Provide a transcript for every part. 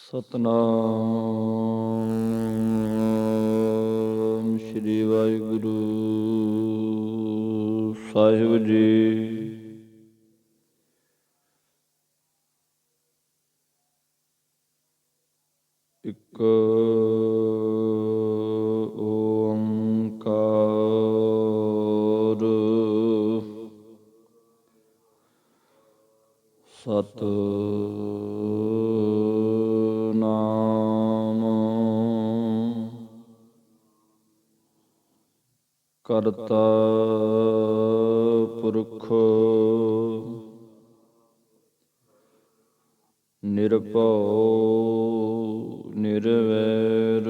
ਸਤਨਾਮ ਸ਼੍ਰੀ ਵਾਹਿਗੁਰੂ ਸਾਹਿਬ ਜੀ। ਇੱਕ ਓੰਕਾਰ ਸਤਿਨਾਮ ਕਰਤਾ ਪੁਰਖ ਨਿਰਭਉ ਨਿਰਵੈਰ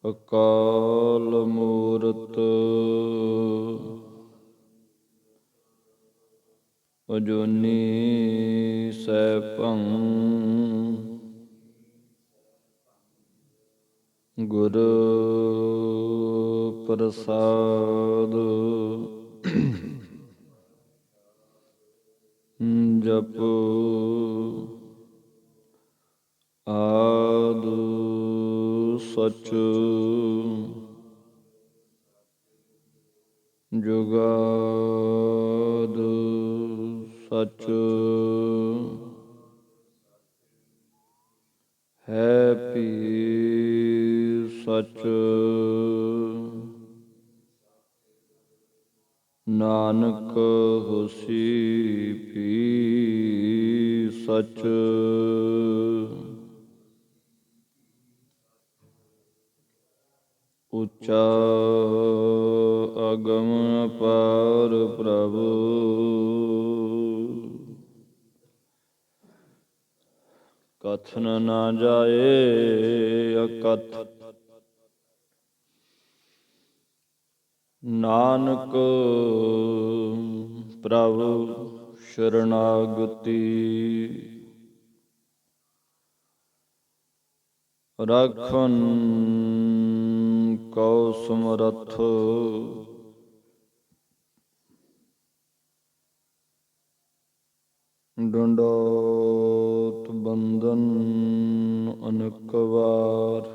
ਅਕਾਲ ਮੂਰਤ ਅਜੂਨੀ ਸੈਭੰ ਗੁਰ ਪ੍ਰਸਾਦ ਜਪ ਆਦ ਸਚ ਜੁਗਾਦ ਸਚ ਹੈ ਭੀ ਸਚ ਨਾਨਕ ਹੋਸੀ ਭੀ ਸਚ ਉੱਚਾ ਅਗਮ ਅਪਾਰ ਪ੍ਰਭ ਕਥਨ ਨਾ ਜਾਏ ਅਕਥ ਨਾਨਕ ਪ੍ਰਭ ਸ਼ਰਨਾਗਤੀ ਰਾਖਨ ਕਉ ਸਮਰਥ ਡੰਡੋਤ ਬੰਦਨ ਅਨੇਕ ਵਾਰ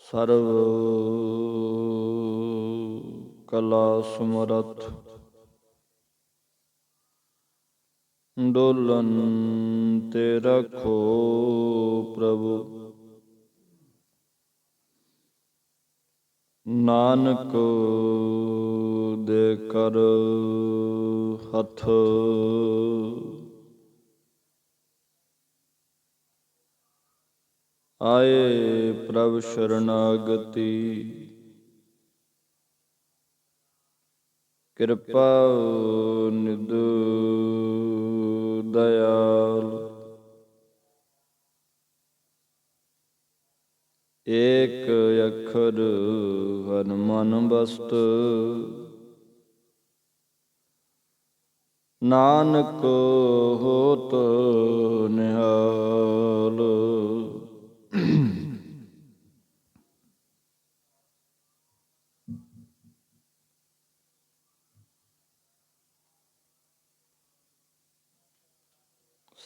ਸਰਵ ਕਲਾ ਸਮਰਥ ਡੋਲਨ ਤੇ ਰਖੋ ਪ੍ਰਭੂ ਨਾਨਕ ਦੇ ਕਰ ਹੱਥ ਆਏ ਪ੍ਰਭ ਸ਼ਰਨਾਗਤੀ ਕਿਰਪਾ ਨਿਧ ਦਇਆਲ ਏਕ ਅੱਖਰ ਹਰਿਮਨ ਬਸਤ ਨਾਨਕ ਹੋਤ ਨਿਹਾਲ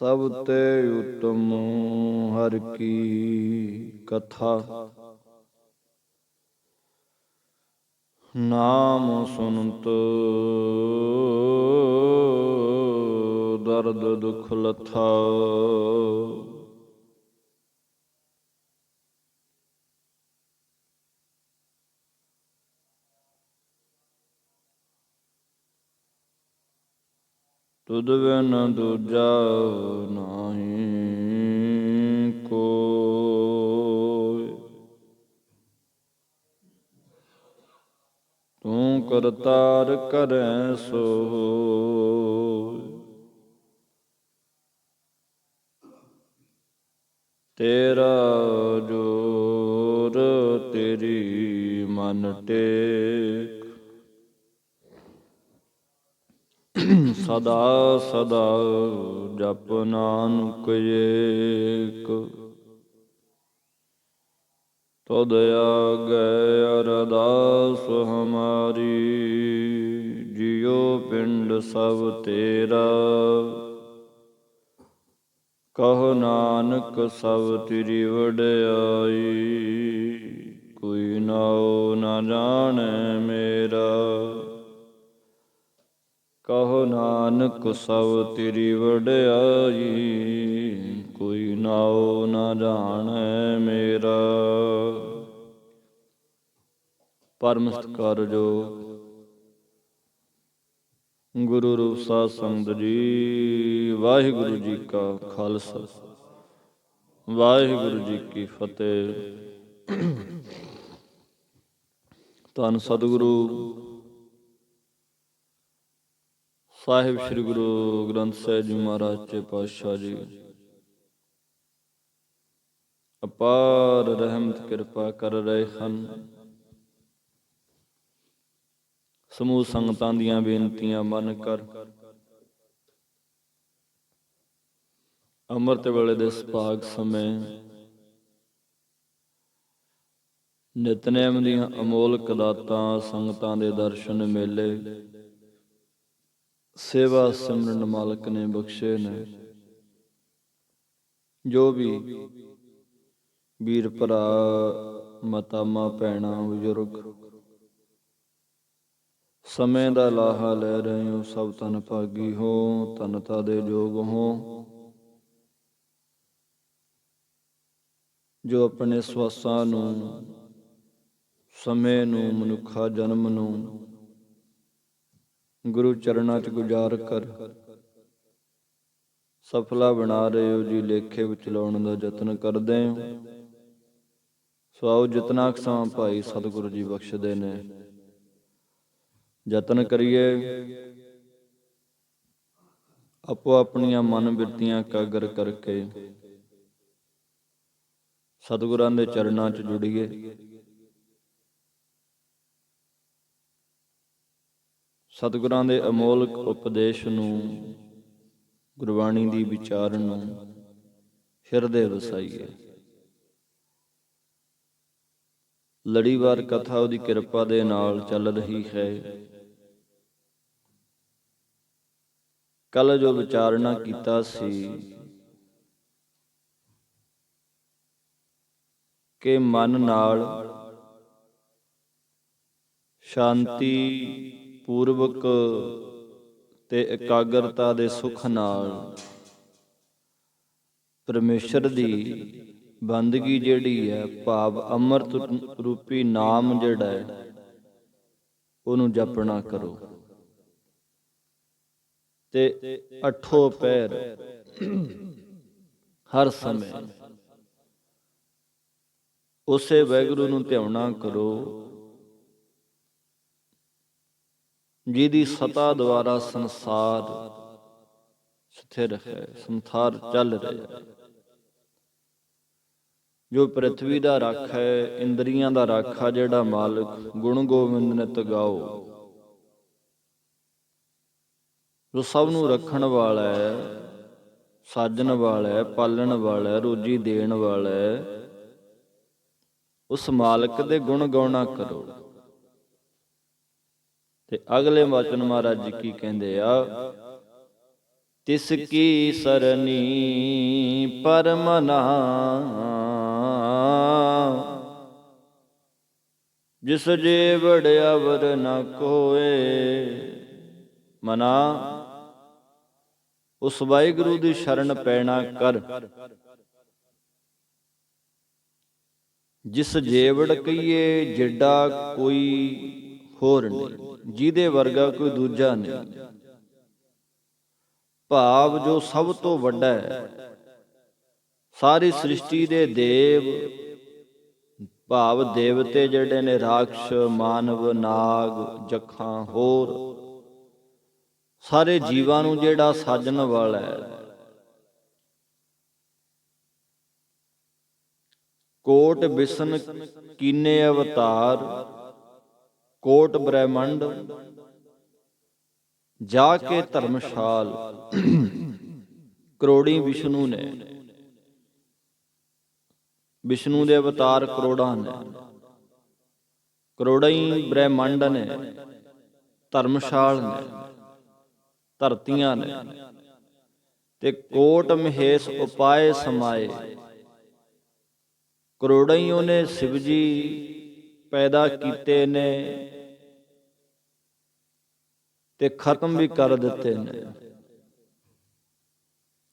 ਸਭ ਤੇ ਉਤਮ ਹਰਿ ਕੀ ਕਥਾ ਨਾਮ ਸੁਨਤ ਦਰਦ ਦੁਖ ਲਥਾ ਤੁਧ ਬਿਨ ਦੂਜਾ ਨਾਹੀ ਕੋਈ ਤੂੰ ਕਰਤਾਰ ਕਰੈ ਸੋਇ ਤੇਰਾ ਜੋਰ ਤੇਰੀ ਮਨ ਟੇਕ ਸਦਾ ਸਦਾ ਜਪ ਨਾਨਕ ਏਕ ਤੁਧ ਆਗੈ ਅਰਦਾਸ ਹਮਾਰੀ ਜਿਉ ਪਿੰਡ ਪਿੰਡ ਸਭ ਤੇਰਾ। ਕਹੋ ਨਾਨਕ ਸਭ ਤੇਰੀ ਵਡਿਆਈ, ਕੋਈ ਨਾਉ ਨਾ ਜਾਣੈ ਮੇਰਾ। ਕਹੋ ਨਾਨਕ ਸਭ ਤੇਰੀ ਵਡਿਆਈ, ਕੋਈ ਨਾਉ ਨਾ ਜਾਣੈ ਮੇਰਾ। ਪਰਮ ਸਤਿਕਾਰਯੋਗ ਗੁਰੂ ਰੂਪ ਸਾਧ ਸੰਗਤ ਜੀ, ਵਾਹਿਗੁਰੂ ਜੀ ਕਾ ਖਾਲਸਾ, ਵਾਹਿਗੁਰੂ ਜੀ ਕੀ ਫਤਿਹ। ਧੰਨ ਸਤਿਗੁਰੂ ਸਾਹਿਬ ਸ੍ਰੀ ਗੁਰੂ ਗ੍ਰੰਥ ਸਾਹਿਬ ਜੀ ਮਹਾਰਾਜ ਸੱਚੇ ਪਾਤਸ਼ਾਹ ਜੀ ਅਪਾਰ ਰਹਿਮਤ ਕਿਰਪਾ ਕਰ ਰਹੇ ਹਨ। ਸਮੂਹ ਸੰਗਤਾਂ ਦੀਆਂ ਬੇਨਤੀਆਂ ਮੰਨ ਕਰ ਅੰਮ੍ਰਿਤ ਵੇਲੇ ਦੇ ਸੁਭਾਗ ਸਮੇਂ ਨਿਤਨੇਮ ਦੀਆਂ ਅਮੋਲਕ ਦਾਤਾਂ, ਸੰਗਤਾਂ ਦੇ ਦਰਸ਼ਨ ਮੇਲੇ, ਸੇਵਾ ਸਿਮਰਨ ਮਾਲਕ ਨੇ ਬਖਸ਼ੇ ਨੇ। ਜੋ ਵੀ ਵੀਰ ਭਰਾ, ਮਾਤਾਵਾਂ, ਭੈਣਾਂ, ਬਜ਼ੁਰਗ ਸਮੇਂ ਦਾ ਲਾਹਾ ਲੈ ਰਹੇ ਹੋ, ਸਭ ਧੰਨ ਭਾਗੀ ਹੋ, ਧੰਨਤਾ ਦੇ ਯੋਗ ਹੋ। ਜੋ ਆਪਣੇ ਸਵਾਸਾਂ ਨੂੰ, ਸਮੇਂ ਨੂੰ, ਮਨੁੱਖਾ ਜਨਮ ਨੂੰ ਗੁਰੂ ਚਰਨਾਂ 'ਚ ਗੁਜ਼ਾਰ ਕਰ ਸਫਲਾ ਬਣਾ ਰਹੇ ਹੋ ਜੀ, ਲੇਖੇ ਵਿੱਚ ਲਾਉਣ ਦਾ ਯਤਨ ਕਰਦੇ ਹੋ। ਸੋ ਆਓ ਜਿਤਨਾ ਕੁ ਸਮਾਂ ਭਾਈ ਸਤਿਗੁਰੂ ਜੀ ਬਖਸ਼ਦੇ ਨੇ, ਯਤਨ ਕਰੀਏ ਆਪੋ ਆਪਣੀਆਂ ਮਨ ਬਿਰਤੀਆਂ ਇਕਾਗਰ ਕਰਕੇ ਸਤਿਗੁਰਾਂ ਦੇ ਚਰਨਾਂ 'ਚ ਜੁੜੀਏ। ਸਤਿਗੁਰਾਂ ਦੇ ਅਮੋਲਕ ਉਪਦੇਸ਼ ਨੂੰ, ਗੁਰਬਾਣੀ ਦੀ ਵਿਚਾਰ ਨੂੰ ਹਿਰਦੇ ਵਸਾਈਏ। ਲੜੀਵਾਰ ਕਥਾ ਉਹਦੀ ਕਿਰਪਾ ਦੇ ਨਾਲ ਚੱਲ ਰਹੀ ਹੈ। ਕੱਲ ਜੋ ਵਿਚਾਰਨਾ ਕੀਤਾ ਸੀ ਕਿ ਮਨ ਨਾਲ ਸ਼ਾਂਤੀ ਪੂਰਵਕ ਤੇ ਇਕਾਗਰਤਾ ਦੇ ਸੁਖ ਨਾਲ ਪਰਮੇਸ਼ਰ ਦੀ ਬੰਦਗੀ ਜਿਹੜੀ ਹੈ, ਭਾਵ ਅੰਮ੍ਰਿਤ ਰੂਪੀ ਨਾਮ ਜਿਹੜਾ ਹੈ, ਉਹਨੂੰ ਜਪਣਾ ਕਰੋ। ਤੇ ਅੱਠੋ ਪਹਿਰ ਹਰ ਸਮੇਂ ਉਸੇ ਵਾਹਿਗੁਰੂ ਨੂੰ ਧਿਆਉਣਾ ਕਰੋ ਜਿਹਦੀ ਸਤਾ ਦੁਆਰਾ ਸੰਸਾਰ ਸਥਿਰ ਹੈ, ਸੰਸਾਰ ਚੱਲ ਰਿਹਾ ਹੈ। ਜੋ ਪ੍ਰਿਥਵੀ ਦਾ ਰਾਖਾ ਹੈ, ਇੰਦਰੀਆਂ ਦਾ ਰਾਖਾ ਜਿਹੜਾ ਮਾਲਕ, ਗੁਣ ਗੋਬਿੰਦ ਨਿਤ ਗਾਓ, ਜੋ ਸਭ ਨੂੰ ਰੱਖਣ ਵਾਲਾ ਹੈ, ਸਾਜਣ ਵਾਲਾ ਹੈ, ਪਾਲਣ ਵਾਲਾ ਹੈ, ਰੋਜੀ ਦੇਣ ਵਾਲਾ ਹੈ, ਉਸ ਮਾਲਕ ਦੇ ਗੁਣ ਗਾਉਣਾ ਕਰੋ। ਤੇ ਅਗਲੇ ਵਚਨ ਮਹਾਰਾਜ ਜੀ ਕੀ ਕਹਿੰਦੇ ਆ? ਤਿਸ ਕੀ ਸਰਨੀ ਪਰਮਨਾ, ਜਿਸ ਜੇ ਵੜਿਆ ਵਰ ਨਾ ਕੋਏ। ਮਨਾ, ਉਸ ਵਾਹਿਗੁਰੂ ਦੀ ਸ਼ਰਨ ਪੈਣਾ ਕਰ, ਜਿਸ ਜੇਵੜ ਕਹੀਏ ਜਿੱਡਾ ਕੋਈ ਹੋਰ ਨਹੀਂ, ਜਿਹਦੇ ਵਰਗਾ ਕੋਈ ਦੂਜਾ ਨਹੀਂ। ਭਾਵ ਜੋ ਸਭ ਤੋਂ ਵੱਡਾ ਹੈ, ਸਾਰੀ ਸ੍ਰਿਸ਼ਟੀ ਦੇ ਦੇਵ, ਭਾਵ ਦੇਵਤੇ ਜਿਹੜੇ ਨੇ, ਰਾਖਸ਼, ਮਾਨਵ, ਨਾਗ, ਜੱਖਾਂ, ਹੋਰ ਸਾਰੇ ਜੀਵਾਂ ਨੂੰ ਜਿਹੜਾ ਸਾਜਣ ਵਾਲਾ ਹੈ। ਕੋਟ ਬਿਸ਼ਨ ਕੀਨੇ ਅਵਤਾਰ, ਕੋਟ ਬ੍ਰਹਿਮੰਡ ਜਾ ਕੇ ਧਰਮਸ਼ਾਲ। ਕਰੋੜੀ ਵਿਸ਼ਨੂੰ ਨੇ, ਵਿਸ਼ਨੂੰ ਦੇ ਅਵਤਾਰ ਕਰੋੜਾਂ ਨੇ, ਕਰੋੜਾਂ ਹੀ ਬ੍ਰਹਿਮੰਡ ਨੇ, ਧਰਮਸ਼ਾਲ ਨੇ। ਧਰਤੀਆਂ ਨੇ, ਤੇ ਕੋਟ ਮਹੇਸ਼ ਉਪਾਏ ਸਮਾਏ। ਕਰੋੜਾਂ ਨੇ ਸ਼ਿਵ ਜੀ ਪੈਦਾ ਕੀਤੇ ਨੇ ਤੇ ਖਤਮ ਵੀ ਕਰ ਦਿੱਤੇ ਨੇ,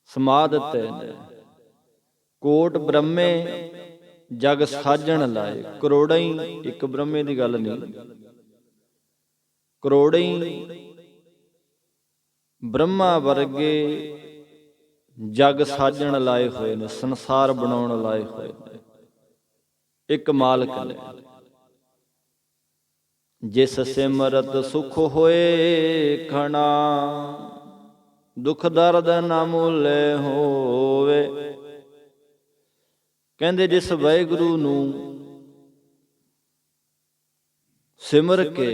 ਸਮਾ ਦਿੱਤੇ ਨੇ। ਕੋਟ ਬ੍ਰਹਮੇ ਜਗ ਸਾਜਣ ਲਾਏ। ਕਰੋੜਾਂ, ਇੱਕ ਬ੍ਰਹਮੇ ਦੀ ਗੱਲ ਨਹੀਂ, ਕਰੋੜਾਂ ਬ੍ਰਹਮਾ ਵਰਗੇ ਜਗ ਸਾਜਣ ਲਾਏ ਹੋਏ ਨੇ, ਸੰਸਾਰ ਬਣਾਉਣ ਲਾਏ ਹੋਏ ਨੇ। ਇੱਕ ਮਾਲਕ ਨੇ, ਜਿਸ ਸਿਮਰਤ ਸੁਖ ਹੋਏ ਖਣਾ, ਦੁਖ ਦਰਦ ਨਾ ਮੁੱਲੇ ਹੋਵੇ। ਕਹਿੰਦੇ ਜਿਸ ਵਾਹਿਗੁਰੂ ਨੂੰ ਸਿਮਰ ਕੇ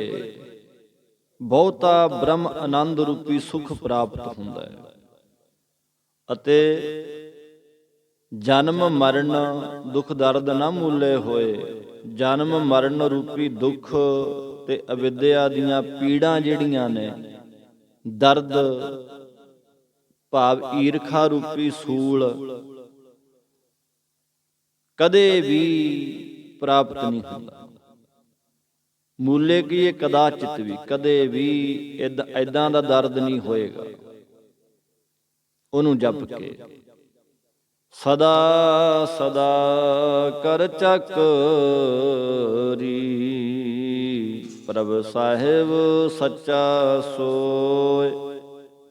ਬਹੁਤਾ ਬ੍ਰਹਮ ਆਨੰਦ ਰੂਪੀ ਸੁਖ ਪ੍ਰਾਪਤ ਹੁੰਦਾ ਹੈ, ਅਤੇ ਜਨਮ ਮਰਨ ਦੁਖ ਦਰਦ ਨਾ ਮੁੱਲੇ ਹੋਏ। ਜਨਮ ਮਰਨ ਰੂਪੀ ਦੁੱਖ ਤੇ ਅਵਿਦਿਆ ਦੀਆਂ ਪੀੜਾਂ ਜਿਹੜੀਆਂ ਨੇ, ਦਰਦ ਭਾਵ ਈਰਖਾ ਰੂਪੀ ਸੂਲ, ਕਦੇ ਵੀ ਪ੍ਰਾਪਤ ਨਹੀਂ ਹੁੰਦਾ। ਮੂਲੇ ਕੀ ਇਹ ਕਦਾਚਿਤ ਵੀ, ਕਦੇ ਵੀ ਏਦਾਂ ਦਾ ਦਰਦ ਨਹੀਂ ਹੋਏਗਾ। ਉਹਨੂੰ ਜਪ ਕੇ ਸਦਾ ਸਦਾ ਕਰ ਚੱਕਰੀ, ਪ੍ਰਭ ਸਾਹਿਬ ਸੱਚਾ ਸੋਏ।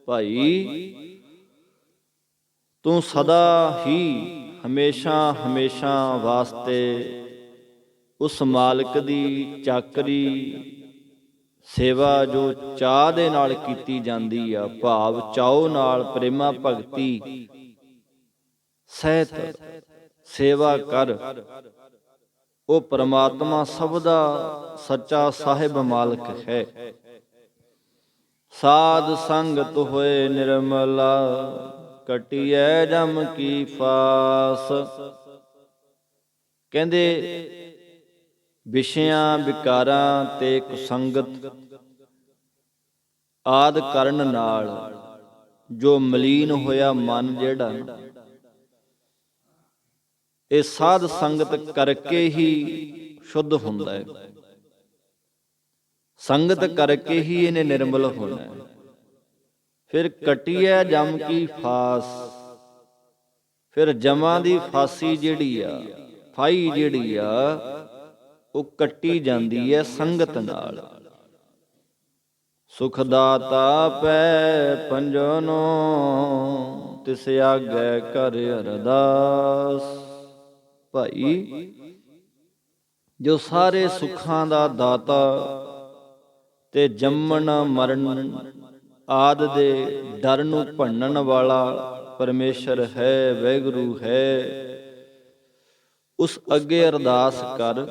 ਭਾਈ ਤੂੰ ਸਦਾ ਹੀ ਹਮੇਸ਼ਾ ਹਮੇਸ਼ਾ ਵਾਸਤੇ ਉਸ ਮਾਲਕ ਦੀ ਚਾਕਰੀ ਸੇਵਾ ਜੋ ਚਾਅ ਦੇ ਨਾਲ ਕੀਤੀ ਜਾਂਦੀ ਆ, ਭਾਵ ਚਾਉ ਨਾਲ ਪ੍ਰੇਮਾ ਭਗਤੀ ਸਹਿਤ ਸੇਵਾ ਕਰ। ਉਹ ਪਰਮਾਤਮਾ ਸਭ ਦਾ ਸੱਚਾ ਸਾਹਿਬ ਮਾਲਕ ਹੈ। ਸਾਧ ਸੰਗਤ ਹੋਏ ਨਿਰਮਲਾ, ਕਟਿਐ ਜਮ ਕੀ ਫਾਸ। ਕਹਿੰਦੇ ਵਿਸ਼ਿਆਂ ਵਿਕਾਰਾਂ ਤੇ ਕੁਸੰਗਤ ਆਦਿ ਕਰਨ ਨਾਲ ਜੋ ਮਲੀਨ ਹੋਇਆ ਮਨ ਜਿਹੜਾ, ਇਹ ਸਾਧ ਸੰਗਤ ਕਰਕੇ ਹੀ ਸ਼ੁੱਧ ਹੁੰਦਾ ਹੈ। ਸੰਗਤ ਕਰਕੇ ਹੀ ਇਹਨੇ ਨਿਰਮਲ ਹੋਣਾ ਹੈ। ਫਿਰ ਕਟਿਐ ਜਮ ਕੀ ਫਾਸ, ਫਿਰ ਜਮਾਂ ਦੀ ਫਾਸੀ ਜਿਹੜੀ ਆ, ਫਾਈ ਜਿਹੜੀ ਆ, ਉਹ ਕੱਟੀ ਜਾਂਦੀ ਹੈ ਸੰਗਤ ਨਾਲ। ਸੁਖ ਦਾਤਾ ਪੈ ਪੰਜਨੋ, ਤਿਸ ਆਗੈ ਕਰ ਅਰਦਾਸ। ਭਾਈ ਜੋ ਸਾਰੇ ਸੁੱਖਾਂ ਦਾ ਦਾਤਾ ਤੇ ਜੰਮਣ ਮਰਨ ਆਦਿ ਦੇ ਡਰ ਨੂੰ ਭੰਨਣ ਵਾਲਾ ਪਰਮੇਸ਼ਰ ਹੈ, ਵਾਹਿਗੁਰੂ ਹੈ, ਉਸ ਅੱਗੇ ਅਰਦਾਸ ਕਰ।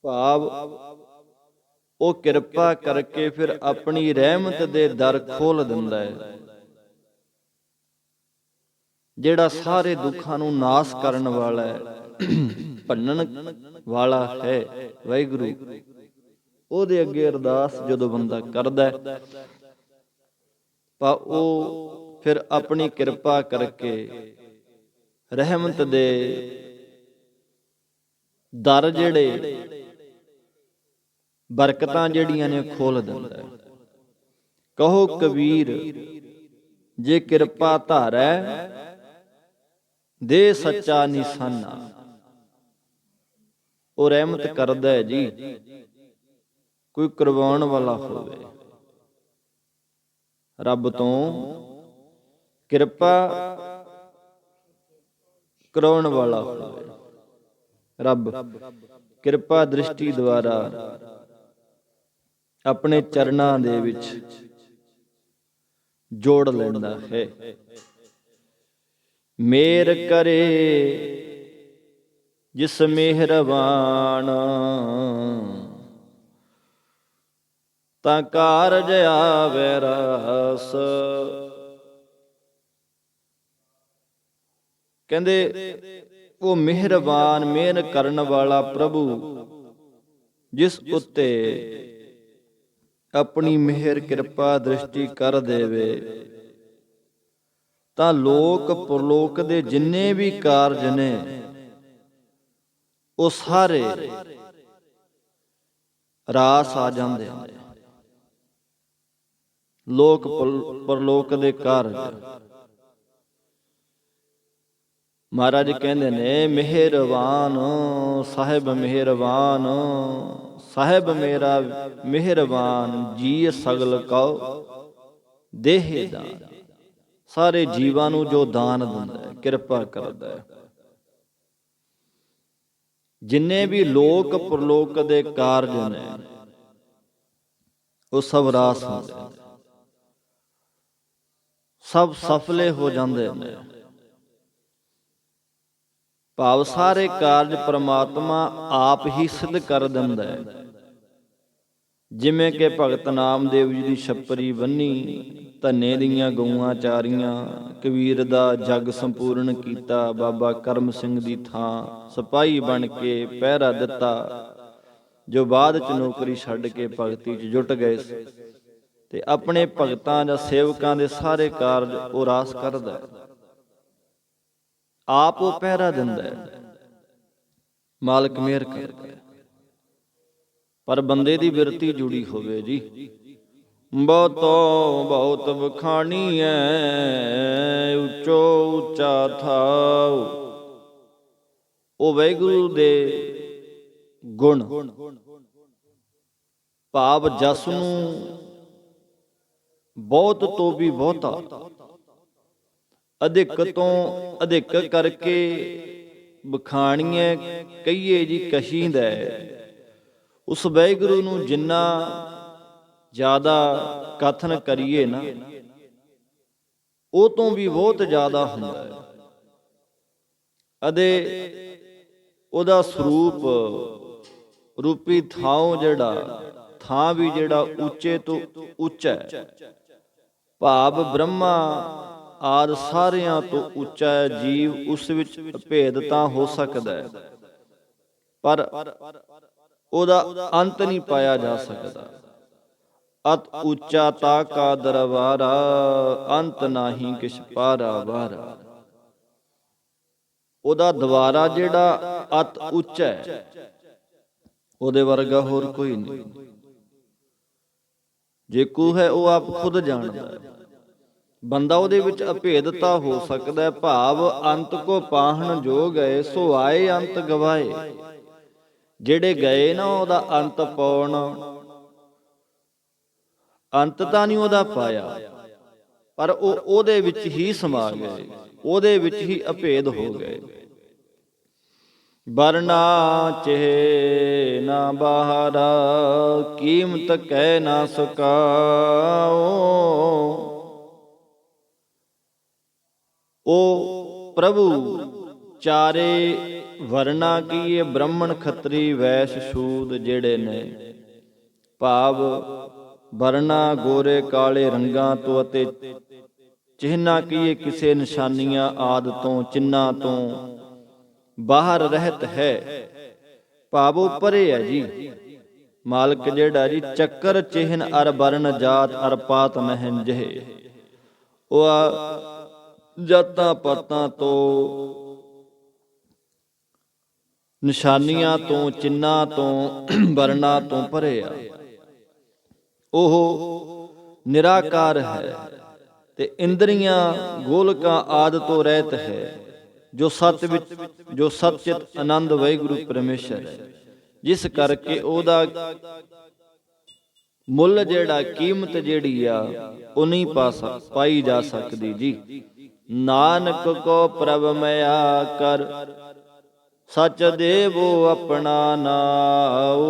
ਭਾਵ ਉਹ ਕਿਰਪਾ ਕਰਕੇ ਫਿਰ ਆਪਣੀ ਰਹਿਮਤ ਦੇ ਦਰ ਖੋਲ ਦਿੰਦਾ ਹੈ। ਜਿਹੜਾ ਸਾਰੇ ਦੁੱਖਾਂ ਨੂੰ ਨਾਸ ਕਰਨ ਵਾਲਾ ਹੈ, ਭੰਨਣ ਵਾਲਾ ਹੈ ਵਾਹਿਗੁਰੂ, ਉਹਦੇ ਅੱਗੇ ਅਰਦਾਸ ਜਦੋਂ ਬੰਦਾ ਕਰਦਾ ਤਾਂ ਉਹ ਫਿਰ ਆਪਣੀ ਕਿਰਪਾ ਕਰਕੇ ਰਹਿਮਤ ਦੇ ਦਰ ਜਿਹੜੇ, ਬਰਕਤਾਂ ਜਿਹੜੀਆਂ ਨੇ ਖੋਲ ਦਿੰਦਾ ਹੈ। ਕਹੋ ਕਬੀਰ ਜੇ ਕਿਰਪਾ ਧਾਰੈ, ਦੇ ਸੱਚਾ ਨਿਸ਼ਾਨਾ। ਉਹ ਰਹਿਮਤ ਕਰਦਾ ਹੈ ਜੀ, ਕੋਈ ਕਰਵਾਉਣ ਵਾਲਾ ਹੋਵੇ, ਰੱਬ ਤੋਂ ਕਿਰਪਾ ਕਰਾਉਣ ਵਾਲਾ ਹੋਵੇ। ਰੱਬ ਕਿਰਪਾ ਦ੍ਰਿਸ਼ਟੀ ਦੁਆਰਾ ਆਪਣੇ ਚਰਨਾਂ ਦੇ ਵਿੱਚ ਜੋੜ ਲੈਂਦਾ ਹੈ। ਮੇਰ ਕਰੇ ਜਿਸ ਮਿਹਰਬਾਨ, ਤਾਂ ਕਾਰਜ ਆਵੈ ਰਸ। ਕਹਿੰਦੇ ਉਹ ਮਿਹਰਬਾਨ, ਮਿਹਰ ਕਰਨ ਵਾਲਾ ਪ੍ਰਭੂ ਜਿਸ ਉੱਤੇ ਆਪਣੀ ਮਿਹਰ ਕਿਰਪਾ ਦ੍ਰਿਸ਼ਟੀ ਕਰ ਦੇਵੇ ਤਾਂ ਲੋਕ ਪਰਲੋਕ ਦੇ ਜਿੰਨੇ ਵੀ ਕਾਰਜ ਨੇ ਉਹ ਸਾਰੇ ਰਾਸ ਆ ਜਾਂਦੇ ਨੇ। ਲੋਕ ਪਰਲੋਕ ਦੇ ਕਾਰਜ ਮਹਾਰਾਜ ਕਹਿੰਦੇ ਨੇ, ਮਿਹਰਬਾਨ ਸਾਹਿਬ ਮਿਹਰਬਾਨ, ਸਾਹਿਬ ਮੇਰਾ ਮਿਹਰਬਾਨ, ਜੀ ਸਗਲ ਕਉ ਦੇਹ ਦਾਨ। ਸਾਰੇ ਜੀਵਾਂ ਨੂੰ ਜੋ ਦਾਨ ਦਿੰਦਾ ਹੈ, ਕਿਰਪਾ ਕਰਦਾ ਹੈ। ਜਿੰਨੇ ਵੀ ਲੋਕ ਪਰਲੋਕ ਦੇ ਕਾਰਜ ਨੇ ਉਹ ਸਭ ਰਾਸ ਹੁੰਦੇ ਨੇ, ਸਭ ਸਫਲੇ ਹੋ ਜਾਂਦੇ ਨੇ। ਭਾਵ ਸਾਰੇ ਕਾਰਜ ਪ੍ਰਮਾਤਮਾ ਆਪ ਹੀ ਸਿੱਧ ਕਰ ਦਿੰਦਾ ਹੈ। ਜਿਵੇਂ ਕਿ ਭਗਤ ਨਾਮਦੇਵ ਜੀ ਦੀ ਛੱਪਰੀ ਬੰਨੀ, ਧੰਨੇ ਦੀਆਂ ਗਊਆਂ ਚਾਰੀਆਂ, ਕਬੀਰ ਦਾ ਜਗ ਸੰਪੂਰਨ ਕੀਤਾ, ਬਾਬਾ ਕਰਮ ਸਿੰਘ ਦੀ ਥਾਂ ਸਿਪਾਹੀ ਬਣ ਕੇ ਪਹਿਰਾ ਦਿੱਤਾ, ਜੋ ਬਾਅਦ ਚ ਨੌਕਰੀ ਛੱਡ ਕੇ ਭਗਤੀ ਚ ਜੁਟ ਗਏ ਤੇ ਆਪਣੇ ਭਗਤਾਂ ਜਾਂ ਸੇਵਕਾਂ ਦੇ ਸਾਰੇ ਕਾਰਜ ਉਹ ਰਾਸ ਕਰਦਾ ਹੈ। ਆਪ ਉਹ ਪਹਿਰਾ ਦਿੰਦਾ ਹੈ, ਮਾਲਕ ਮਿਹਰ ਕਰਦਾ ਹੈ। ਪਰ ਬੰਦੇ ਦੀ ਬਿਰਤੀ ਜੁੜੀ ਹੋਵੇ ਜੀ। ਬਹੁਤੋ ਬਹੁਤ ਬਖਾਣੀਐ, ਉੱਚੋ ਉੱਚਾ ਥਾਉ। ਉਹ ਵਾਹਿਗੁਰੂ ਦੇ ਗੁਣ ਭਾਵ ਜਸ ਨੂੰ ਬਹੁਤ ਤੋਂ ਵੀ ਬਹੁਤਾ, ਅਧਿਕ ਤੋਂ ਅਧਿਕ ਕਰਕੇ ਬਖਾਣੀਐ ਕਹੀਏ ਜੀ ਕਹੀਂਦਾ। ਉਸ ਵਾਹਿਗੁਰੂ ਨੂੰ ਜਿੰਨਾ ਜ਼ਿਆਦਾ ਕਥਨ ਕਰੀਏ ਨਾ, ਉਹ ਤੋਂ ਵੀ ਬਹੁਤ ਜ਼ਿਆਦਾ ਹੁੰਦਾ ਹੈ। ਅਤੇ ਉਹਦਾ ਸਰੂਪ ਰੂਪੀ ਥਾਂ ਵੀ ਜਿਹੜਾ ਉੱਚੇ ਤੋਂ ਉੱਚਾ ਹੈ। ਭਾਵ ਬ੍ਰਹਮਾ ਆਦਿ ਸਾਰਿਆਂ ਤੋਂ ਉੱਚਾ ਹੈ। ਜੀਵ ਉਸ ਵਿੱਚ ਭੇਦ ਤਾਂ ਹੋ ਸਕਦਾ ਹੈ, ਪਰ ਉਹਦਾ ਅੰਤ ਨਹੀਂ ਪਾਇਆ ਜਾ ਸਕਦਾ। ਅਤ ਉੱਚਾ ਤਾ ਕਾ ਦਰਬਾਰਾ, ਅੰਤ ਨਾਹੀ ਕਿਛ ਪਾਰਾ ਵਾਰਾ। ਉਹਦਾ ਦਵਾਰਾ ਜਿਹੜਾ ਅਤ ਉੱਚਾ ਹੈ, ਉਹਦੇ ਵਰਗਾ ਹੋਰ ਕੋਈ ਨਹੀਂ। ਜੇ ਕੋ ਹੈ ਉਹ ਆਪ ਖੁਦ ਜਾਣਦਾ ਹੈ। ਬੰਦਾ ਉਹਦੇ ਵਿੱਚ ਅਭੇਦਤਾ ਹੋ ਸਕਦਾ ਹੈ। ਭਾਵ ਅੰਤ ਕੋ ਪਾਹਣ ਜੋ ਗਏ, ਸੋ ਆਏ ਅੰਤ ਗਵਾਏ। ਜਿਹੜੇ ਗਏ ਨਾ ਉਹਦਾ ਅੰਤ ਪਾਉਣ, ਅੰਤ ਤਾਂ ਨਹੀਂ ਉਹਦਾ ਪਾਇਆ, ਪਰ ਉਹ ਉਹਦੇ ਵਿੱਚ ਹੀ ਸਮਾ ਗਏ, ਉਹਦੇ ਵਿੱਚ ਹੀ ਅਭੇਦ ਹੋ ਗਏ। ਵਰਨਾ ਚਿਹ ਨਾ ਬਾਹਰਾ, ਕੀਮਤ ਕਹਿ ਨਾ ਸਕਾਓ। ਉਹ ਪ੍ਰਭੂ ਚਾਰੇ ਵਰਨਾ ਕੀਏ, ਬ੍ਰਾਹਮਣ ਖੱਤਰੀ ਵੈਸ਼ ਸ਼ੂਦ ਜਿਹੜੇ ਨੇ, ਭਾਵ ਵਰਨਾ ਗੋਰੇ ਕਾਲੇ ਰੰਗਾਂ ਤੋਂ ਅਤੇ ਚਿਹਨਾ ਕੀਏ ਕਿਸੇ ਨਿਸ਼ਾਨੀਆਂ ਆਦਿ ਤੋਂ, ਚਿੰਨਾਂ ਤੋਂ ਬਾਹਰ ਰਹਿਤ ਹੈ। ਭਾਵ ਉਹ ਪਰੇ ਹੈ ਜੀ। ਮਾਲਕ ਜਿਹੜਾ ਜੀ ਚੱਕਰ ਚਿਹਨ ਅਰ ਵਰਨ ਜਾਤ ਅਰ ਪਾਤ ਨਹਿਨ ਜਿਹੇ, ਉਹ ਜਾਤਾਂ ਪਾਤਾਂ ਤੋਂ, ਨਿਸ਼ਾਨੀਆਂ ਤੋਂ, ਚਿੰਨਾਂ ਤੋਂ, ਵਰਨਾਂ ਤੋਂ ਪਰੇ ਆ। ਉਹ ਨਿਰਾਕਾਰ ਹੈ ਤੇ ਇੰਦਰੀਆਂ ਗੋਲਕਾਂ ਆਦਿ ਤੋਂ ਰਹਿਤ ਹੈ। ਜੋ ਸਤ ਵਿੱਚ, ਜੋ ਸਤਿਚਿਤ ਆਨੰਦ ਵਾਹਿਗੁਰੂ ਪਰਮੇਸ਼ਰ ਹੈ, ਜਿਸ ਕਰਕੇ ਉਹਦਾ ਮੁੱਲ ਜਿਹੜਾ, ਕੀਮਤ ਜਿਹੜੀ ਆ, ਉਹ ਨਹੀਂ ਪਾਈ ਜਾ ਸਕਦੀ ਜੀ। ਨਾਨਕ ਕੋ ਪ੍ਰਭ ਮਿਆ ਕਰ, ਸਚ ਦੇਵੋ ਆਪਣਾ ਨਾਉ।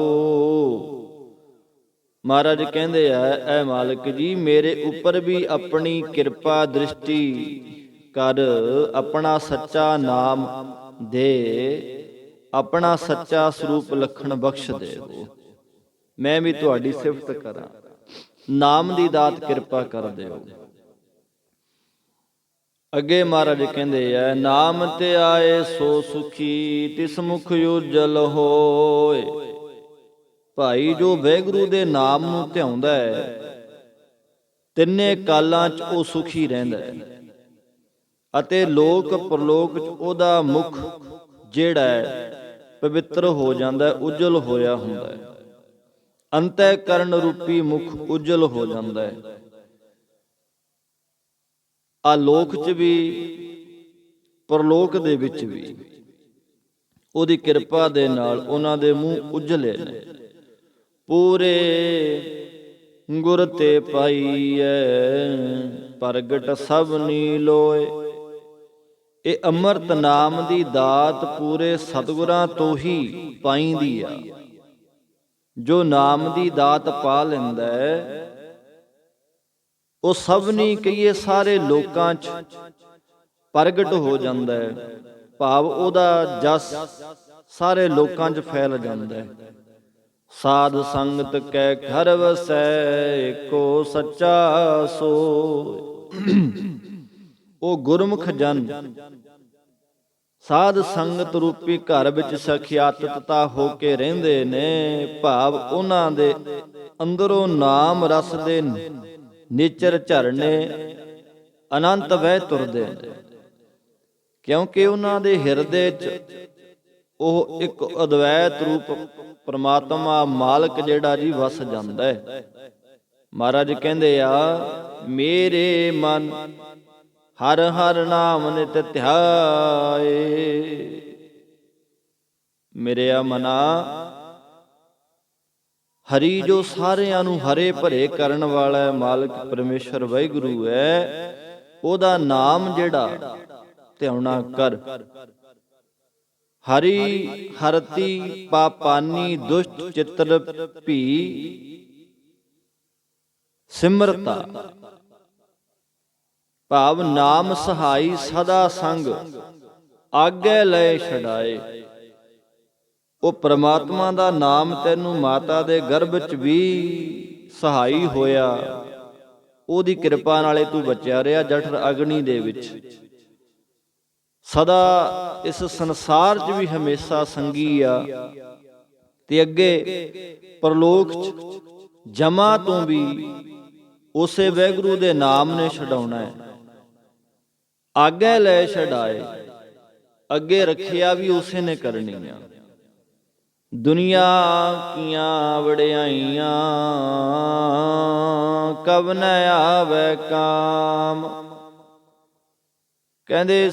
ਮਹਾਰਾਜ ਕਹਿੰਦੇ ਆ, ਐ ਮਾਲਕ ਜੀ ਮੇਰੇ ਉੱਪਰ ਵੀ ਆਪਣੀ ਕਿਰਪਾ ਦ੍ਰਿਸ਼ਟੀ ਕਰ, ਆਪਣਾ ਸੱਚਾ ਨਾਮ ਦੇ, ਆਪਣਾ ਸੱਚਾ ਸਰੂਪ ਲਖਣ ਬਖਸ਼ ਦੇਵੋ। ਮੈਂ ਵੀ ਤੁਹਾਡੀ ਸਿਫਤ ਕਰਾਂ, ਨਾਮ ਦੀ ਦਾਤ ਕਿਰਪਾ ਕਰ ਦਿਓ। ਅੱਗੇ ਮਹਾਰਾਜ ਕਹਿੰਦੇ ਆ, ਨਾਮ ਤੇ ਆਏ ਸੋ ਸੁਖੀ, ਤਿਸ ਮੁਖ ਉਜਲ ਹੋਏ। ਭਾਈ ਜੋ ਵਾਹਿਗੁਰੂ ਦੇ ਨਾਮ ਨੂੰ ਧਿਆਉਂਦਾ ਹੈ, ਤਿੰਨੇ ਕਾਲਾਂ 'ਚ ਉਹ ਸੁਖੀ ਰਹਿੰਦਾ ਹੈ ਅਤੇ ਲੋਕ ਪਰਲੋਕ 'ਚ ਉਹਦਾ ਮੁਖ ਜਿਹੜਾ ਹੈ ਪਵਿੱਤਰ ਹੋ ਜਾਂਦਾ ਹੈ, ਉਜਲ ਹੋਇਆ ਹੁੰਦਾ ਹੈ। ਅੰਤःਕਰਨ ਰੂਪੀ ਮੁਖ ਉਜਲ ਹੋ ਜਾਂਦਾ ਹੈ। ਆਲੋਕ 'ਚ ਵੀ ਪਰਲੋਕ ਦੇ ਵਿੱਚ ਵੀ ਉਹਦੀ ਕਿਰਪਾ ਦੇ ਨਾਲ ਉਹਨਾਂ ਦੇ ਮੂੰਹ ਉਜਲੇ ਨੇ। ਪੂਰੇ ਗੁਰ ਤੇ ਪਾਈਐ ਪ੍ਰਗਟ ਸਭਨੀ ਲੋਏ। ਇਹ ਅੰਮ੍ਰਿਤ ਨਾਮ ਦੀ ਦਾਤ ਪੂਰੇ ਸਤਿਗੁਰਾਂ ਤੋਂ ਹੀ ਪਾਈਂਦੀ ਆ। ਜੋ ਨਾਮ ਦੀ ਦਾਤ ਪਾ ਲੈਂਦਾ ਹੈ, ਉਹ ਸਭਨੀ ਕਹੀਏ ਸਾਰੇ ਲੋਕਾਂ 'ਚ ਪ੍ਰਗਟ ਹੋ ਜਾਂਦਾ ਹੈ। ਭਾਵ ਉਹਦਾ ਜਸ ਸਾਰੇ ਲੋਕਾਂ 'ਚ ਫੈਲ ਜਾਂਦਾ ਹੈ। ਸਾਧ ਸੰਗਤ ਕੈ ਘਰ ਵਸੈ ਏਕੋ ਸੱਚਾ ਸੋਇ। ਉਹ ਗੁਰਮੁਖ ਜਨ ਸਾਧ ਸੰਗਤ ਰੂਪੀ ਘਰ ਵਿੱਚ ਸਖਿਆਤਤਾ ਹੋ ਕੇ ਰਹਿੰਦੇ ਨੇ। ਭਾਵ ਉਹਨਾਂ ਦੇ ਅੰਦਰੋਂ ਨਾਮ ਰਸ ਦੇ ਨੇਚਰ ਝਰਨੇ ਅਨੰਤ ਵਹਿ ਤੁਰਦੇ ਨੇ, ਕਿਉਂਕਿ ਉਹਨਾਂ ਦੇ ਹਿਰਦੇ 'ਚ ਉਹ ਇੱਕ ਅਦਵੈਤ ਰੂਪ ਪਰਮਾਤਮਾ ਮਾਲਕ ਜਿਹੜਾ ਜੀ ਵਸ ਜਾਂਦਾ ਹੈ। ਮਹਾਰਾਜ ਕਹਿੰਦੇ ਆ, ਮੇਰੇ ਮਨ ਹਰ ਹਰ ਨਾਮ ਨਿਤ ਧਿਆਏ। ਮੇਰਿਆ ਮਨਾ, ਹਰੀ ਜੋ ਸਾਰਿਆਂ ਨੂੰ ਹਰੇ ਭਰੇ ਕਰਨ ਵਾਲਾ ਮਾਲਕ ਪਰਮੇਸ਼ਰ ਵਾਹਿਗੁਰੂ ਹੈ, ਉਹਦਾ ਨਾਮ ਜਿਹੜਾ ਧਿਆਉਣਾ ਕਰ। ਹਰੀ ਹਰਤੀ ਪਾਪਾਨੀ ਦੁਸ਼ਟ ਚਿੱਤਰ ਭੀ ਸਿਮਰਤਾ। ਭਾਵ ਨਾਮ ਸਹਾਈ ਸਦਾ ਸੰਗ ਆਗੇ ਲੈ ਛਡਾਏ। ਉਹ ਪ੍ਰਮਾਤਮਾ ਦਾ ਨਾਮ ਤੈਨੂੰ ਮਾਤਾ ਦੇ ਗਰਭ 'ਚ ਵੀ ਸਹਾਈ ਹੋਇਆ, ਉਹਦੀ ਕਿਰਪਾ ਨਾਲੇ ਤੂੰ ਬਚਿਆ ਰਿਹਾ ਜਠਰ ਅਗਨੀ ਦੇ ਵਿੱਚ। ਸਦਾ ਇਸ ਸੰਸਾਰ 'ਚ ਵੀ ਹਮੇਸ਼ਾ ਸੰਗੀ ਆ, ਤੇ ਅੱਗੇ ਪਰਲੋਕ 'ਚ ਜਮਾ ਤੋਂ ਵੀ ਉਸੇ ਵਾਹਿਗੁਰੂ ਦੇ ਨਾਮ ਨੇ ਛਡਾਉਣਾ ਹੈ। ਆਗੇ ਲੈ ਛਡਾਏ, ਅੱਗੇ ਰੱਖਿਆ ਵੀ ਉਸੇ ਨੇ ਕਰਨੀ ਆ। ਦੁਨੀਆ ਕੀਆਂ ਵਡਿਆਈਆਂ ਕਬ ਨ ਆਵੇ ਕਾਮ। ਕਹਿੰਦੇ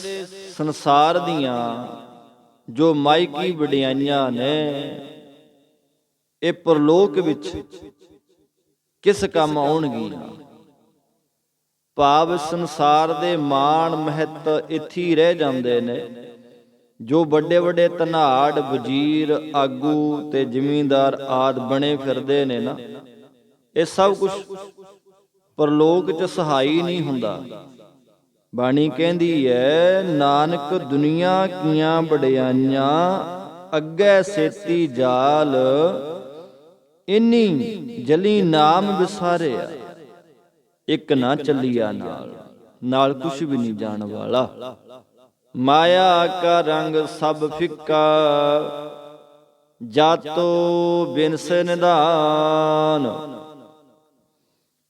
ਸੰਸਾਰ ਦੀਆਂ ਜੋ ਮਾਇਕੀ ਵਡਿਆਈਆਂ ਨੇ, ਇਹ ਪਰਲੋਕ ਵਿੱਚ ਕਿਸ ਕੰਮ ਆਉਣਗੀਆਂ। ਭਾਵ ਸੰਸਾਰ ਦੇ ਮਾਣ ਮਹਿਤ ਇੱਥੇ ਹੀ ਰਹਿ ਜਾਂਦੇ ਨੇ। ਜੋ ਵੱਡੇ ਵੱਡੇ ਧਨਾੜ ਵਜ਼ੀਰ ਆਗੂ ਤੇ ਜ਼ਿਮੀਂਦਾਰ ਆਦ ਬਣੇ ਫਿਰਦੇ ਨੇ ਨਾ, ਇਹ ਸਭ ਕੁਝ ਪਰਲੋਕ 'ਚ ਸਹਾਈ ਨਹੀਂ ਹੁੰਦਾ। ਬਾਣੀ ਕਹਿੰਦੀ ਹੈ, ਨਾਨਕ ਦੁਨੀਆ ਕੀਆਂ ਵਡਿਆਈਆਂ ਅੱਗੇ ਸੇਤੀ ਜਾਲ। ਇੰਨੀ ਜਲੀ ਨਾਮ ਵਿਸਾਰਿਆ ਇੱਕ ਨਾ ਚੱਲਿਆ ਨਾਲ, ਨਾਲ ਕੁਛ ਵੀ ਨਹੀਂ ਜਾਣ ਵਾਲਾ। ਮਾਇਆ ਕਾ ਰੰਗ ਸਭ ਫਿੱਕਾ ਜਾਤੋ ਬਿਨਸ ਨਿਧਾਨ।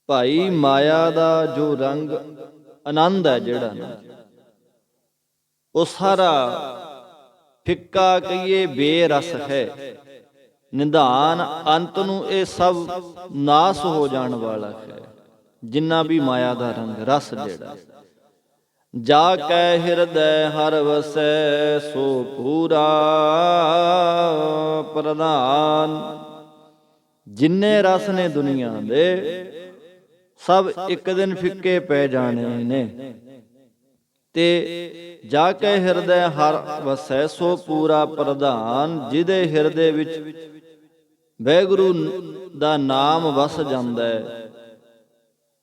ਭਾਈ ਮਾਇਆ ਦਾ ਜੋ ਰੰਗ ਆਨੰਦ ਹੈ ਜਿਹੜਾ ਨਾ, ਉਹ ਸਾਰਾ ਫਿੱਕਾ ਕਹੀਏ ਬੇਰਸ ਹੈ। ਨਿਧਾਨ ਅੰਤ ਨੂੰ ਇਹ ਸਭ ਨਾਸ ਹੋ ਜਾਣ ਵਾਲਾ ਹੈ, ਜਿੰਨਾ ਵੀ ਮਾਇਆ ਦਾ ਰੰਗ ਰਸ ਜਿਹੜਾ। ਜਾ ਕੈ ਹਿਰਦੈ ਹਰ ਵਸੈ ਸੋ ਪੂਰਾ ਪ੍ਰਧਾਨ। ਜਿੰਨੇ ਰਸ ਨੇ ਦੁਨੀਆ ਦੇ ਸਭ ਇੱਕ ਦਿਨ ਫਿੱਕੇ ਪੈ ਜਾਣੇ ਨੇ, ਤੇ ਜਾ ਕੇ ਹਿਰਦੈ ਹਰ ਵਸੈ ਸੋ ਪੂਰਾ ਪ੍ਰਧਾਨ। ਜਿਹਦੇ ਹਿਰਦੇ ਵਿੱਚ ਵਾਹਿਗੁਰੂ ਦਾ ਨਾਮ ਵਸ ਜਾਂਦਾ ਹੈ,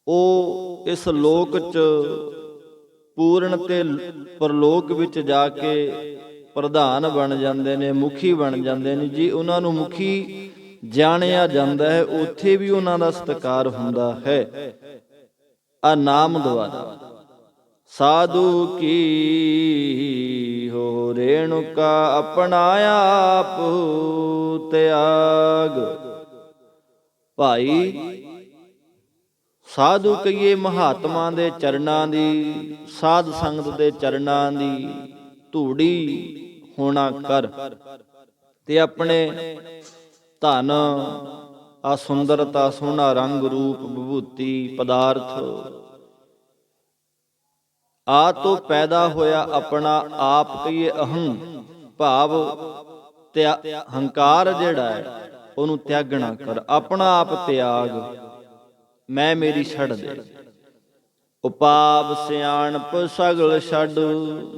ਉਹ ਇਸ ਲੋਕ 'ਚ ਪੂਰਨ ਤੇ ਪਰਲੋਕ ਵਿੱਚ ਜਾ ਕੇ ਪ੍ਰਧਾਨ ਬਣ ਜਾਂਦੇ ਨੇ, ਮੁਖੀ ਬਣ ਜਾਂਦੇ ਨੇ ਜੀ। ਉਹਨਾਂ ਨੂੰ ਮੁਖੀ ਜਾਣਿਆ ਜਾਂਦਾ ਹੈ, ਉੱਥੇ ਵੀ ਉਹਨਾਂ ਦਾ ਸਤਿਕਾਰ ਹੁੰਦਾ ਹੈ ਆ ਨਾਮ ਦੁਆਰਾ। ਸਾਧੂ ਕੀ ਹੋ ਰੇਣੁਕਾ ਆਪਣਾ ਆਪ ਤਿਆਗ। ਭਾਈ ਸਾਧੂ ਕਹੀਏ ਮਹਾਤਮਾ ਦੇ ਚਰਨਾਂ ਦੀ, ਸਾਧ ਸੰਗਤ ਦੇ ਚਰਨਾਂ ਦੀ ਧੂੜੀ ਹੋਣਾ ਕਰ, ਤੇ ਆਪਣੇ ਧਨ ਆ ਸੁੰਦਰਤਾ, ਸੋਹਣਾ ਰੰਗ ਰੂਪ, ਵਿਭੂਤੀ, ਪਦਾਰਥ ਆ ਤੋਂ ਪੈਦਾ ਹੋਇਆ ਆਪਣਾ ਆਪ ਕਹੀਏ ਅਹੰ ਭਾਵ ਤੇ ਹੰਕਾਰ ਜਿਹੜਾ ਹੈ ਉਹਨੂੰ ਤਿਆਗਣਾ ਕਰ। ਆਪਣਾ ਆਪ ਤਿਆਗ, ਮੈਂ ਮੇਰੀ ਛੱਡ ਦੇ। ਉਪਾਵ ਸਿਆਣਪ ਸਗਲ ਛੱਡ,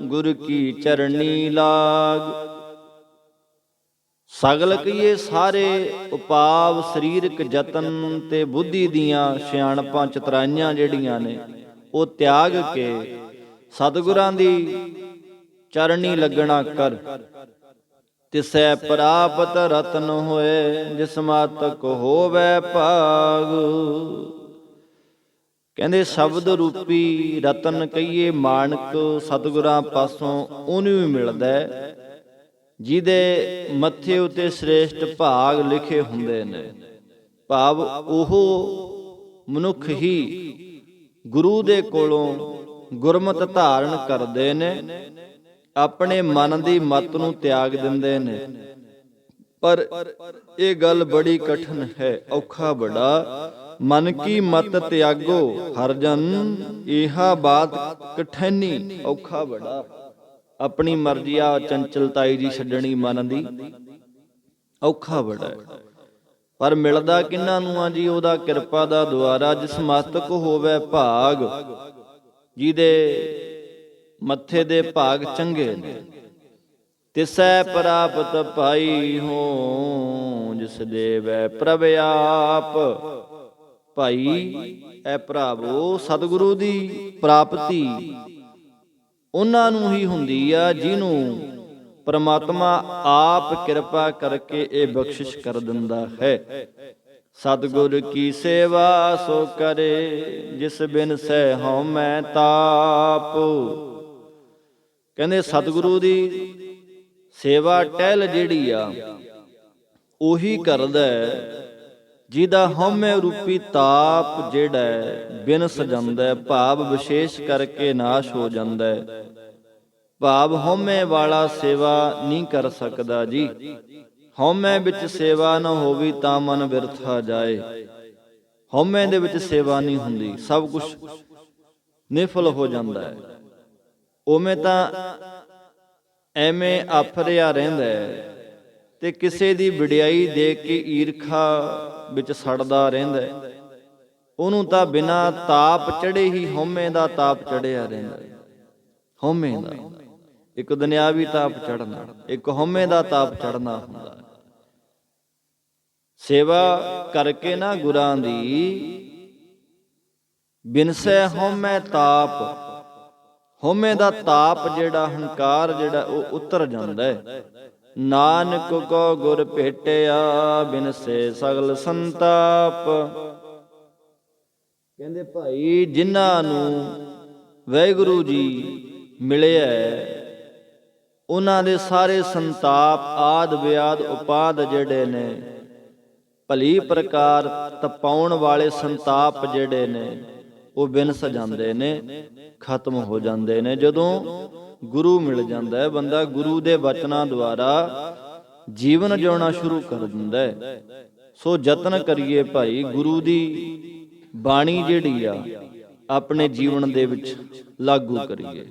ਗੁਰ ਕੀ ਚਰਨੀ ਲਾਗ। ਸਗਲ ਕਹੀਏ ਸਾਰੇ ਉਪਾਵ, ਸਰੀਰਕ ਯਤਨ ਤੇ ਬੁੱਧੀ ਦੀਆਂ ਸਿਆਣਪਾਂ ਚਤਰਾਈਆਂ ਜਿਹੜੀਆਂ ਨੇ ਉਹ ਤਿਆਗ ਕੇ ਸਤਿਗੁਰਾਂ ਦੀ ਚਰਨੀ ਲੱਗਣਾ ਕਰ। ਤਿਸੈ ਪ੍ਰਾਪਤ ਰਤਨ ਹੋਏ, ਜਿਸ ਮਾਤਕ ਹੋਵੇ ਭਾਗ। ਕਹਿੰਦੇ ਸ਼ਬਦ ਰੂਪੀ ਰਤਨ ਕਹੀਏ ਮਾਣਕ ਸਤਿਗੁਰਾਂ ਪਾਸੋਂ ਉਹਨੂੰ ਵੀ ਮਿਲਦਾ ਜਿਹਦੇ ਮੱਥੇ ਉਤੇ ਸ੍ਰੇਸ਼ਟ ਭਾਗ ਲਿਖੇ ਹੁੰਦੇ ਨੇ। ਭਾਵ ਉਹ ਮਨੁੱਖ ਹੀ ਗੁਰੂ ਦੇ ਕੋਲੋਂ ਗੁਰਮਤਿ ਧਾਰਨ ਕਰਦੇ ਨੇ, ਆਪਣੇ ਮਨ ਦੀ ਮਤ ਨੂੰ ਤਿਆਗ ਦਿੰਦੇ ਨੇ। ਪਰ ਇਹ ਗੱਲ ਬੜੀ ਕਠਿਨ ਹੈ, ਔਖਾ ਬੜਾ। ਮਨ ਕੀ ਮਤ ਤਿਆਗੋ ਹਰ ਜਨ, ਇਹਾ ਬਾਤ ਕਠਿਨੀ। ਔਖਾ ਬੜਾ, ਆਪਣੀ ਮਰਜ਼ੀ ਆ ਚੰਚਲਤਾਈ ਜੀ ਛੱਡਣੀ ਮਨ ਦੀ, ਔਖਾ ਬੜਾ। ਪਰ ਮਿਲਦਾ ਕਿਹਨਾਂ ਨੂੰ ਆ ਜੀ? ਉਹਦਾ ਕਿਰਪਾ ਦਾ ਦੁਆਰਾ, ਜਿਸ ਮਸਤਕ ਹੋਵੇ ਭਾਗ, ਜਿਹਦੇ ਮੱਥੇ ਦੇ ਭਾਗ ਚੰਗੇ ਨੇ। ਤਿਸੈ ਪ੍ਰਾਪਤ ਪਾਈ ਹੋ, ਜਿਸ ਦੇਵੈ ਪ੍ਰਭ ਆਪ। ਭਾਈ ਐ ਭਰਾਵੋ, ਸਤਿਗੁਰੂ ਦੀ ਪ੍ਰਾਪਤੀ ਉਹਨਾਂ ਨੂੰ ਹੀ ਹੁੰਦੀ ਆ ਜਿਹਨੂੰ ਪਰਮਾਤਮਾ ਆਪ ਕਿਰਪਾ ਕਰਕੇ ਇਹ ਬਖਸ਼ਿਸ਼ ਕਰ ਦਿੰਦਾ ਹੈ। ਸਤਿਗੁਰ ਕੀ ਸੇਵਾ ਸੋ ਕਰੇ, ਜਿਸ ਬਿਨ ਸਹਿ ਹਉ ਮੈਂ ਤਾਪ। ਕਹਿੰਦੇ ਸਤਿਗੁਰੂ ਦੀ ਸੇਵਾ ਟਹਿਲ ਜਿਹੜੀ ਆ ਉਹੀ ਕਰਦਾ ਜਿਹਦਾ ਹਉਮੈ ਰੂਪੀ ਤਾਪ ਜਿਹੜਾ ਬਿਨਸ ਜਾਂਦਾ, ਭਾਵ ਵਿਸ਼ੇਸ਼ ਕਰਕੇ ਨਾਸ਼ ਹੋ ਜਾਂਦਾ। ਭਾਵ ਹਉਮੈ ਵਾਲਾ ਸੇਵਾ ਨਹੀਂ ਕਰ ਸਕਦਾ ਜੀ। ਹਉਮੈ ਵਿੱਚ ਸੇਵਾ ਨਾ ਹੋਵੇ ਤਾਂ ਮਨ ਬਿਰਥਾ ਜਾਏ। ਹਉਮੈ ਦੇ ਵਿੱਚ ਸੇਵਾ ਨਹੀਂ ਹੁੰਦੀ, ਸਭ ਕੁਝ ਨਿਫਲ ਹੋ ਜਾਂਦਾ ਹੈ। ਉਵੇਂ ਤਾਂ ਐਵੇਂ ਆਫਰਿਆ ਰਹਿੰਦਾ ਤੇ ਕਿਸੇ ਦੀ ਵਡਿਆਈ ਦੇਖ ਕੇ ਈਰਖਾ ਵਿੱਚ ਸੜਦਾ ਰਹਿੰਦਾ। ਉਹਨੂੰ ਤਾਂ ਬਿਨਾਂ ਤਾਪ ਚੜੇ ਹੀ ਹਉਮੈ ਦਾ ਤਾਪ ਚੜਿਆ ਰਹਿੰਦਾ। ਹਉਮੈ ਦਾ ਇੱਕ ਦੁਨਿਆਵੀ ਤਾਪ ਚੜਨਾ, ਇੱਕ ਹਉਮੈ ਦਾ ਤਾਪ ਚੜਨਾ ਹੁੰਦਾ। ਸੇਵਾ ਕਰਕੇ ਨਾ ਗੁਰਾਂ ਦੀ, ਬਿਨਸੈ ਹਉਮੈ ਤਾਪ। ਹਉਮੈ ਦਾ ਤਾਪ ਜਿਹੜਾ, ਹੰਕਾਰ ਜਿਹੜਾ, ਉਹ ਉਤਰ ਜਾਂਦਾ ਹੈ। ਨਾਨਕ ਕੋ ਗੁਰ ਭੇਟਿਆ, ਬਿਨਸੇ ਸਗਲ ਸੰਤਾਪ। ਕਹਿੰਦੇ ਭਾਈ ਜਿਨ੍ਹਾਂ ਨੂੰ ਵਾਹਿਗੁਰੂ ਜੀ ਮਿਲਿਆ, ਉਹਨਾਂ ਦੇ ਸਾਰੇ ਸੰਤਾਪ ਆਦ ਵਿਆਦ ਉਪਾਦ ਜਿਹੜੇ ਨੇ, ਭਲੀ ਪ੍ਰਕਾਰ ਤਪਾਉਣ ਵਾਲੇ ਸੰਤਾਪ ਜਿਹੜੇ ਨੇ, ਉਹ ਬਿਨਸ ਜਾਂਦੇ ਨੇ, ਖਤਮ ਹੋ ਜਾਂਦੇ ਨੇ ਜਦੋਂ ਗੁਰੂ ਮਿਲ ਜਾਂਦਾ ਹੈ। ਬੰਦਾ ਗੁਰੂ ਦੇ ਬਚਨਾਂ ਦੁਆਰਾ ਜੀਵਨ ਜਿਉਣਾ ਸ਼ੁਰੂ ਕਰ ਦਿੰਦਾ ਹੈ। ਸੋ ਯਤਨ ਕਰੀਏ ਭਾਈ, ਗੁਰੂ ਦੀ ਬਾਣੀ ਜਿਹੜੀ ਆ ਆਪਣੇ ਜੀਵਨ ਦੇ ਵਿੱਚ ਲਾਗੂ ਕਰੀਏ।